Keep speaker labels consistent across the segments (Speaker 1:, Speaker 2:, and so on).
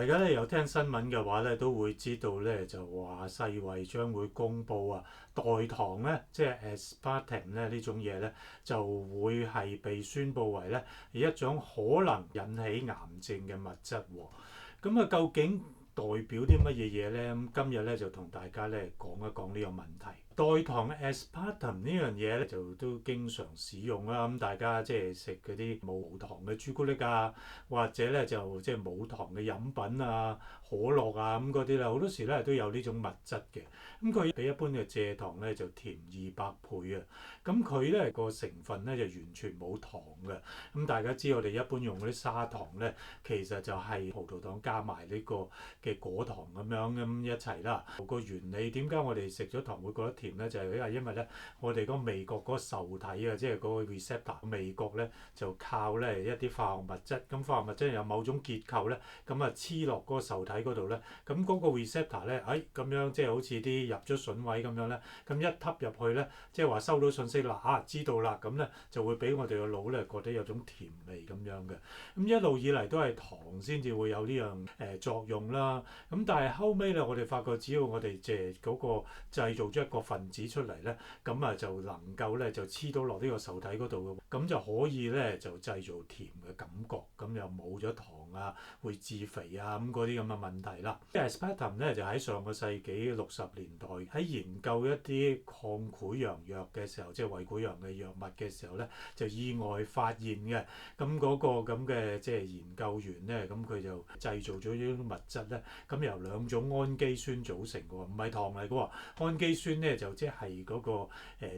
Speaker 1: 大家咧有聽新聞嘅話咧，都會知道咧就話世衛將會公布啊，代糖咧即係 aspartame 咧呢種嘢咧，就會係被宣佈為咧一種可能引起癌症嘅物質喎。咁啊，究竟代表啲乜嘢嘢咧？咁今日咧就同大家咧講一講呢個問題。代糖 aspartame 呢樣嘢咧就都經常使用啦。咁大家即係食嗰啲冇糖嘅朱古力啊，或者咧就即係冇糖嘅飲品啊、可樂啊咁嗰啲啦，好多時咧都有呢種物質嘅。咁佢比一般嘅蔗糖咧就甜200倍啊。咁佢咧個成分咧就完全冇糖嘅。咁大家知我哋一般用嗰啲砂糖咧，其實就係葡萄糖加埋呢個嘅果糖咁一齊啦。個原理點解我哋食咗糖會覺得甜咧？就係因為咧我哋個味覺嗰個受體啊，即係嗰個 receptor 味覺咧就靠咧一啲化學物質。咁化學物質有某種結構咧，咁啊黐落嗰個受體嗰度咧，咁嗰個 receptor 咧，咁樣即係好似啲入咗筍位咁樣咧，咁一揼入去咧，即係話收到信息啦，知道啦，咁咧就會俾我哋個腦咧覺得有種甜味咁樣嘅。咁一路以嚟都係糖先至會有呢樣作用啦。咁但係後尾咧，我哋發覺只要我哋即係嗰個製造咗一個分子出嚟咧，咁啊就能夠咧就黐到落呢個受體嗰度嘅，咁就可以咧就製造甜嘅感覺，咁又冇咗糖啊，會致肥啊咁嗰啲咁嘅問題啦。aspartame 咧就喺上個世紀60年代喺研究一啲抗潰瘍藥嘅時候，即係胃潰瘍嘅藥物嘅時候咧，就意外發現嘅。咁嗰個咁嘅即係研究員咧，咁佢就製造咗呢種物質咧，咁由2種氨基酸組成嘅喎，唔係糖嚟嘅喎。氨基酸咧就即係嗰個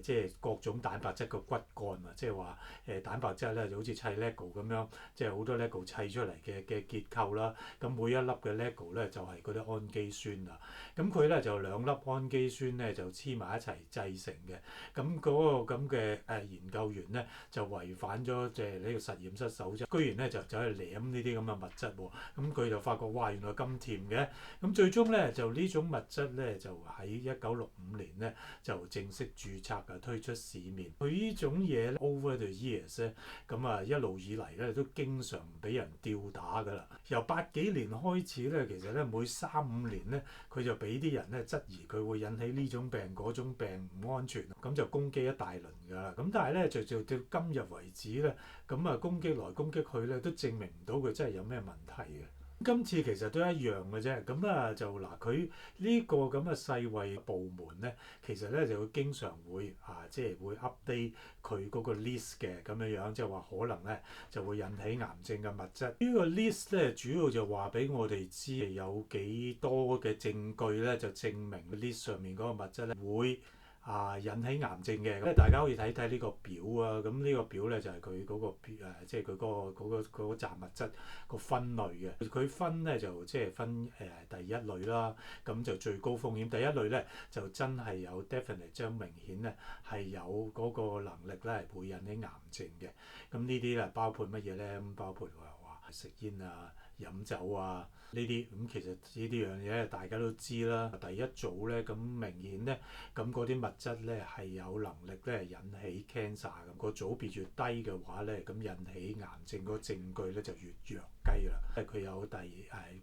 Speaker 1: 即係各種蛋白質嘅骨幹啊，即係話蛋白質咧就好似砌 lego 咁樣，即係好多 lego 砌出嚟嘅結構啦。咁每一粒嘅 lego 咧就係嗰啲氨基酸啊。咁佢咧就2粒氨基酸咧就黐埋一齊製成嘅。咁嗰個咁嘅研究員咧就違反咗即係呢個實驗室守則，居然咧就走去舐呢啲咁嘅物質喎。咁佢就發覺哇，原來咁甜嘅。咁最終咧就呢種物質咧就喺1965年咧就正式註冊啊，推出市面。佢呢種嘢 over the years 咧，咁啊一路以嚟咧都經常俾人吊打㗎啦。由80幾年開始咧，其實咧每3-5年咧佢就俾啲人咧質疑佢會引起呢種病嗰種病唔安全，咁就攻擊一大輪㗎啦。咁但係咧就到今日為止咧，咁啊攻擊來攻擊去咧都證明唔到佢真係有咩問題嘅。今次其實都一樣嘅啫，咁啊就嗱佢呢個咁嘅世衛部門咧，其實咧就會經常會即係會 update 佢嗰個 list 嘅咁樣，即係話可能咧就會引起癌症嘅物質。呢個 list 咧主要就話俾我哋知有幾多嘅證據咧，就證明 list 上面嗰個物質咧會引起癌症嘅。咁大家可以睇睇呢個表啊。咁呢個表咧就係佢嗰個即係佢嗰個雜物質個分類嘅。佢分咧就即係分第一類啦，咁就最高風險。第一類咧就真係有 definite 將明顯咧係有嗰個能力咧係會引起癌症嘅。咁呢啲咧包括乜嘢咧？咁包括話食煙啊、飲酒啊呢啲。咁其實呢啲樣嘢大家都知啦。第一組咧咁明顯咧，咁嗰啲物質咧係有能力咧引起 cancer 咁。個組別越低嘅話咧，咁引起癌症嗰個證據咧就越弱雞啦。佢有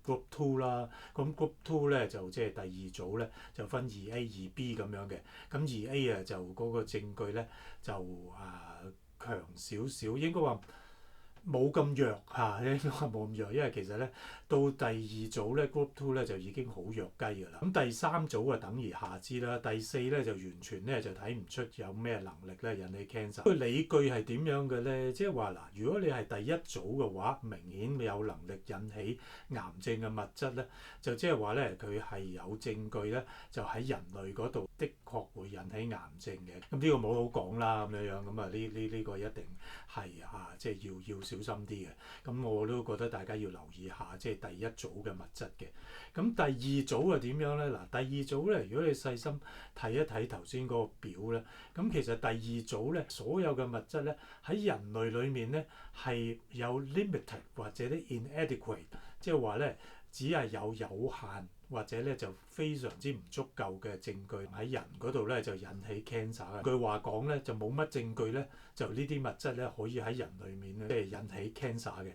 Speaker 1: group 2啦，咁 group 2咧就即係第二組咧就分2A、2B 咁樣嘅。咁2A就嗰個證據咧就強少少，應該話冇咁弱嚇，應該話冇咁弱，因為其實咧到第二組咧 Group 2咧就已經好弱雞㗎啦。咁第三組啊等而下之啦，第四咧就完全咧就睇唔出有咩能力咧引起 cancer。個理據係點樣嘅咧？即係話嗱，如果你係第一組嘅話，明顯有能力引起癌症嘅物質咧，就即係話咧佢係有證據咧，就喺人類嗰度的確會引起癌症嘅。咁呢個冇好講啦，咁樣咁啊呢個一定係即係要小心啲嘅。咁我都覺得大家要留意下，即係第一組嘅物質嘅。咁第二組係點樣咧？嗱，第二組咧，如果你細心睇一睇頭先嗰個表咧，咁其實第二組咧，所有嘅物質咧喺人類裡面咧係有 limited 或者啲 inadequate，即係話咧只係有限或者咧就非常之唔足夠嘅證據喺人嗰度咧就引起 cancer 嘅。句話講咧就冇乜證據咧，就呢啲物質咧可以喺人裡面咧即係引起 cancer 嘅。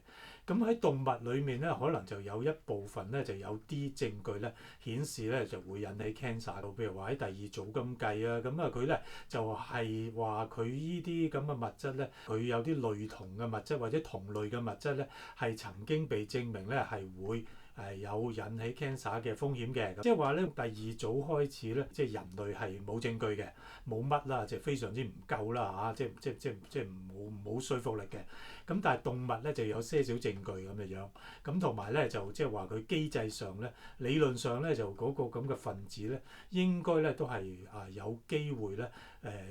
Speaker 1: 咁喺動物裏面咧，可能就有一部分咧就有啲證據咧顯示咧就會引起 cancer 到，譬如話喺第二組咁計啊，咁啊佢咧就係話佢依啲咁嘅物質咧，佢有啲類同嘅物質或者同類嘅物質咧，係曾經被證明咧係會有引起 cancer 嘅風險嘅。即係話咧第二組開始咧，即係人類係冇證據嘅，冇乜啦，就非常之唔夠啦嚇，即係冇說服力嘅。咁但係動物咧就有些少證據咁嘅樣，咁同埋咧就即係話佢機制上咧，理論上咧就嗰個咁嘅分子咧，應該咧都係有機會咧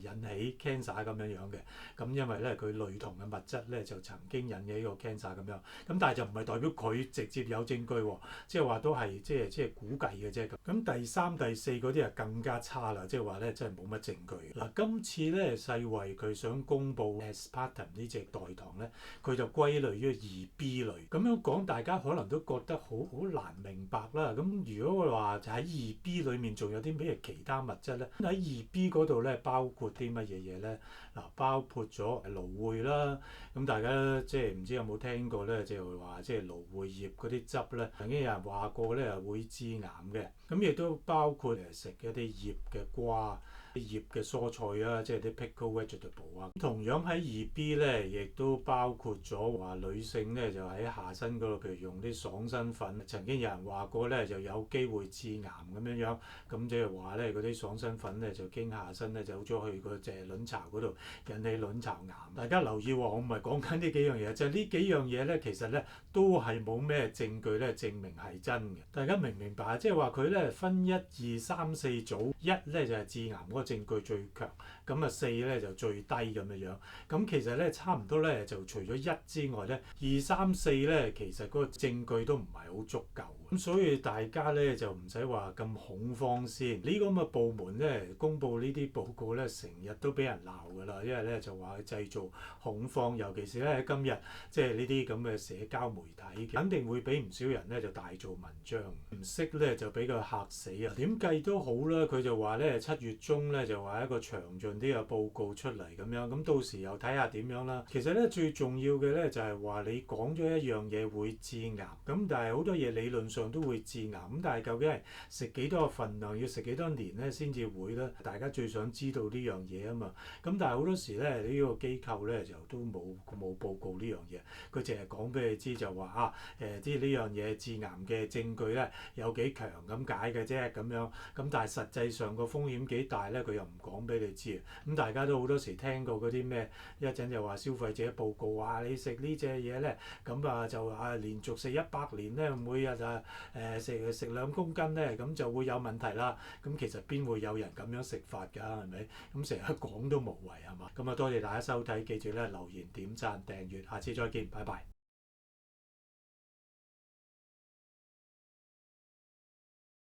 Speaker 1: 引起 cancer 咁樣樣嘅。咁因為咧佢類同嘅物質咧就曾經引起呢個 cancer 咁樣，咁但係就唔係代表佢直接有證據喎，即係話都係即係估計嘅啫。咁第三、第四嗰啲啊更加差啦，即係話咧真係冇乜證據。嗱，今次咧世衛佢想公布 Aspartame 呢隻代糖咧。佢就歸類於二 B 類，咁樣講大家可能都覺得好難明白啦。咁如果我話就喺二 B 裡面仲有啲咩其他物質咧？喺二 B 嗰度咧包括啲乜嘢嘢咧？嗱，包括咗蘆薈啦。咁大家即係唔知有冇聽過咧？就係話即係蘆薈葉嗰啲汁咧，曾經有人話過咧會致癌嘅。咁亦都包括食一啲葉嘅瓜。啲葉嘅蔬菜啊，即係啲 pickled vegetable 啊。同樣喺二 B 咧，亦都包括咗話女性咧就喺下身嗰度，譬如用啲爽身粉，曾經有人話過咧就有機會致癌咁樣樣。咁即係話咧嗰啲爽身粉咧就經下身咧走咗去個隻卵巢嗰度，引起卵巢癌。大家留意喎，我唔係講緊呢幾樣嘢，就係呢幾樣嘢咧，其實咧都係冇咩證據咧證明係真嘅。大家明唔明白啊？即係話佢咧分1、2、3、4組，一咧就係致癌嗰個證據最強，咁啊4咧就最低咁嘅樣。咁其實咧差唔多咧，就除咗1之外咧，2、3、4咧其實嗰個證據都唔係好足夠。咁所以大家咧就唔使話咁恐慌先。呢個咁嘅部門咧公佈呢啲報告咧，成日都俾人鬧㗎啦，因為咧就話佢製造恐慌，尤其是咧喺今日即係呢啲咁嘅社交媒體，肯定會俾唔少人咧就大做文章。唔識咧就俾佢嚇死啊！點計都好啦，佢就話咧7月中咧就話一個詳盡啲嘅報告出嚟咁樣，咁到時又睇下點樣啦。其實咧最重要嘅咧就係話你講咗一樣嘢會致癌，咁但係好多嘢理論上都會致癌，咁但係究竟係食幾多個份量，要食幾多年咧先至會咧？大家最想知道呢樣嘢啊嘛。咁但係好多時咧呢個機構咧就都冇報告呢樣嘢，佢淨係講俾你知就話即係呢樣嘢致癌嘅證據咧有幾強咁解嘅啫咁樣。咁但係實際上個風險幾大咧，佢又唔講俾你知。咁大家都好多時聽過嗰啲咩一陣就話消費者報告話你食呢隻嘢咧，咁就連續食100年咧，每日食2公斤咧，咁就會有問題啦。咁其實邊會有人咁樣食法㗎？係咪？咁成日講都無謂係嘛？咁多謝大家收睇，記住咧留言、點讚、訂閱，下次再見，拜拜。